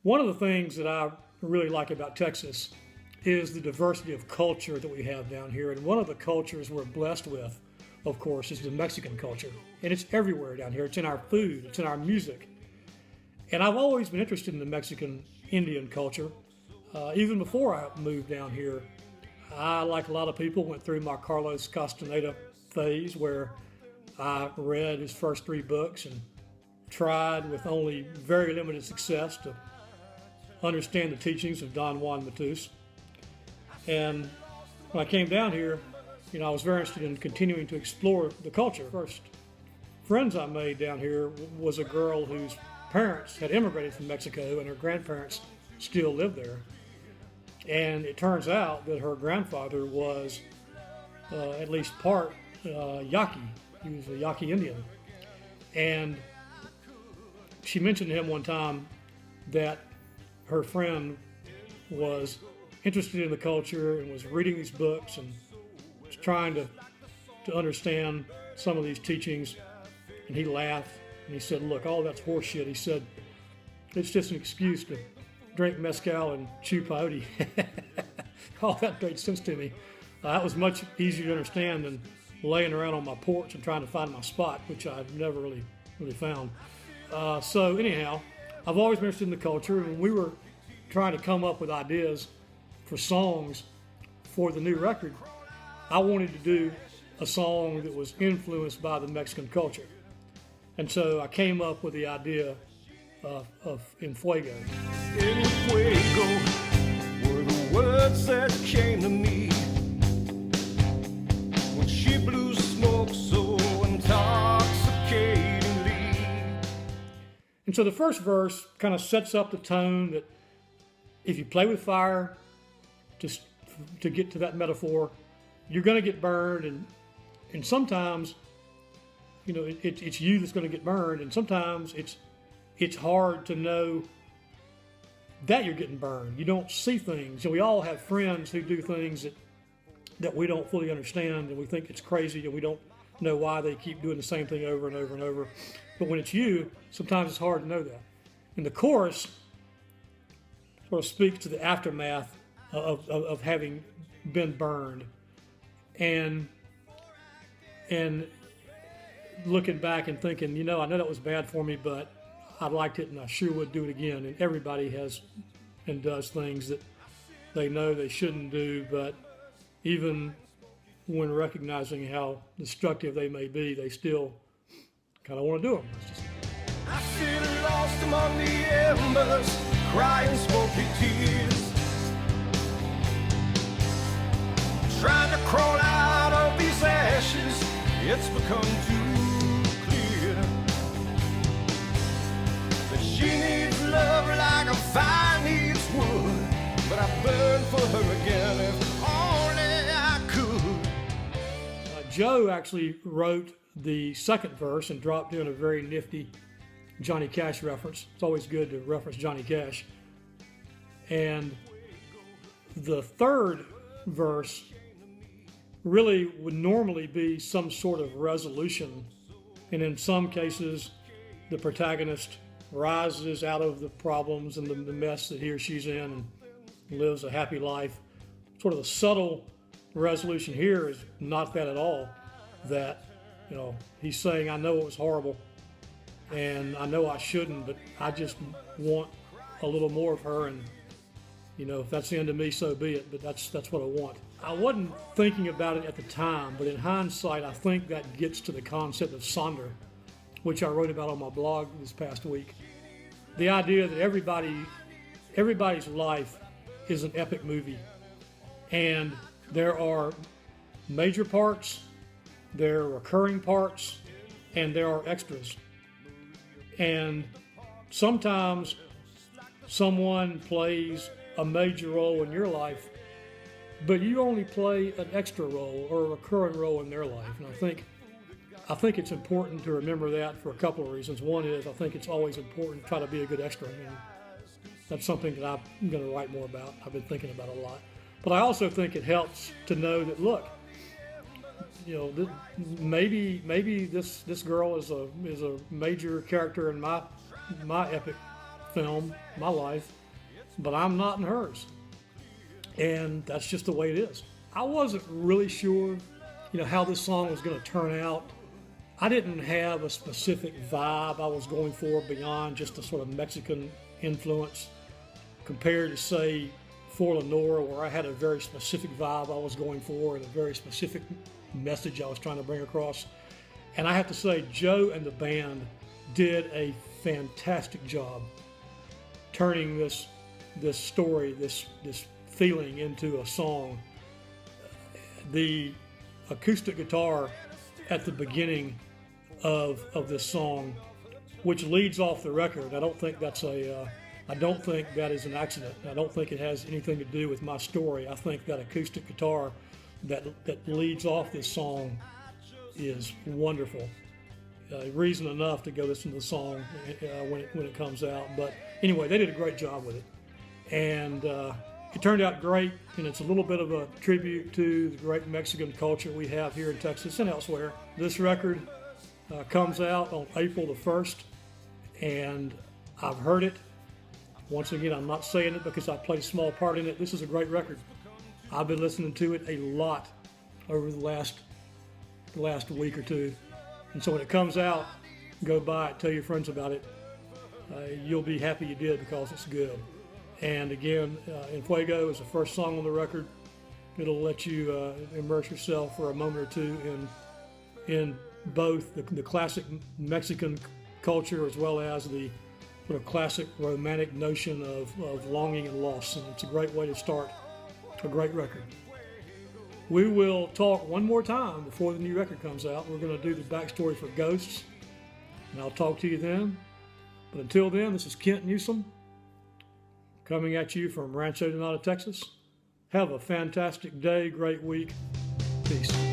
One of the things that I really like about Texas is the diversity of culture that we have down here. And one of the cultures we're blessed with, of course, is the Mexican culture. And it's everywhere down here. It's in our food, it's in our music. And I've always been interested in the Mexican Indian culture. Even before I moved down here, I, like a lot of people, went through my Carlos Castaneda phase where I read his first 3 books and tried with only very limited success to understand the teachings of Don Juan Matus. And when I came down here, I was very interested in continuing to explore the culture. First friends I made down here was a girl whose parents had immigrated from Mexico and her grandparents still lived there. And it turns out that her grandfather was at least part Yaqui. He was a Yaqui Indian. And she mentioned to him one time that her friend was interested in the culture and was reading these books and was trying to understand some of these teachings. And he laughed and he said, "Look, all that's horseshit." He said, "It's just an excuse to drink mezcal and chew peyote." All that made sense to me. That was much easier to understand than laying around on my porch and trying to find my spot, which I've never really found. So anyhow, I've always been interested in the culture, and we were trying to come up with ideas for songs for the new record. I wanted to do a song that was influenced by the Mexican culture. And so I came up with the idea of En Fuego. En Fuego were the words that came to me when she blew smoke so intoxicatingly. And so the first verse kind of sets up the tone that if you play with fire, just to get to that metaphor, you're going to get burned, and sometimes, it's you that's going to get burned, and sometimes it's hard to know that you're getting burned. You don't see things, and we all have friends who do things that we don't fully understand, and we think it's crazy, and we don't know why they keep doing the same thing over and over and over. But when it's you, sometimes it's hard to know that. And the chorus sort of speaks to the aftermath of having been burned, and looking back and thinking, I know that was bad for me, but I liked it and I sure would do it again. And everybody has and does things that they know they shouldn't do, but even when recognizing how destructive they may be, they still kind of want to do them. I sit lost among the embers, crying smoky tears, trying to crawl out of these ashes. It's become too clear that she needs love like a fire needs wood, but I burn for her again if only I could. Joe actually wrote the second verse and dropped in a very nifty Johnny Cash reference. It's always good to reference Johnny Cash. And the third verse really would normally be some sort of resolution. And in some cases, the protagonist rises out of the problems and the mess that he or she's in and lives a happy life. Sort of the subtle resolution here is not that at all. That, he's saying, I know it was horrible and I know I shouldn't, but I just want a little more of her, and if that's the end of me, so be it, but that's what I want. I wasn't thinking about it at the time, but in hindsight, I think that gets to the concept of Sonder, which I wrote about on my blog this past week. The idea that everybody's life is an epic movie, and there are major parts, there are recurring parts, and there are extras. And sometimes someone plays a major role in your life, but you only play an extra role or a recurring role in their life. And I think it's important to remember that for a couple of reasons. One is I think it's always important to try to be a good extra, and that's something that I'm going to write more about. I've been thinking about a lot. But I also think it helps to know that, look, maybe this girl is a major character in my epic film, my life, but I'm not in hers. And that's just the way it is. I wasn't really sure, how this song was going to turn out. I didn't have a specific vibe I was going for beyond just a sort of Mexican influence compared to, say, For Lenore, where I had a very specific vibe I was going for and a very specific message I was trying to bring across. And I have to say, Joe and the band did a fantastic job turning this story, this feeling into a song. The acoustic guitar at the beginning of this song, which leads off the record, I don't think that is an accident. I don't think it has anything to do with my story. I think that acoustic guitar that leads off this song is wonderful. Reason enough to go listen to the song when it comes out. But anyway, they did a great job with it, and it turned out great. And it's a little bit of a tribute to the great Mexican culture we have here in Texas and elsewhere. This record comes out on April the 1st, and I've heard it. Once again, I'm not saying it because I played a small part in it. This is a great record. I've been listening to it a lot over the last week or two. And so when it comes out, go buy it, tell your friends about it. You'll be happy you did because it's good. And again, En Fuego is the first song on the record. It'll let you immerse yourself for a moment or two in both the classic Mexican culture as well as the sort of classic romantic notion of longing and loss. And it's a great way to start a great record. We will talk one more time before the new record comes out. We're going to do the backstory for Ghosts, and I'll talk to you then. But until then, this is Kent Newsome coming at you from Rancho Donato, Texas. Have a fantastic day, great week. Peace.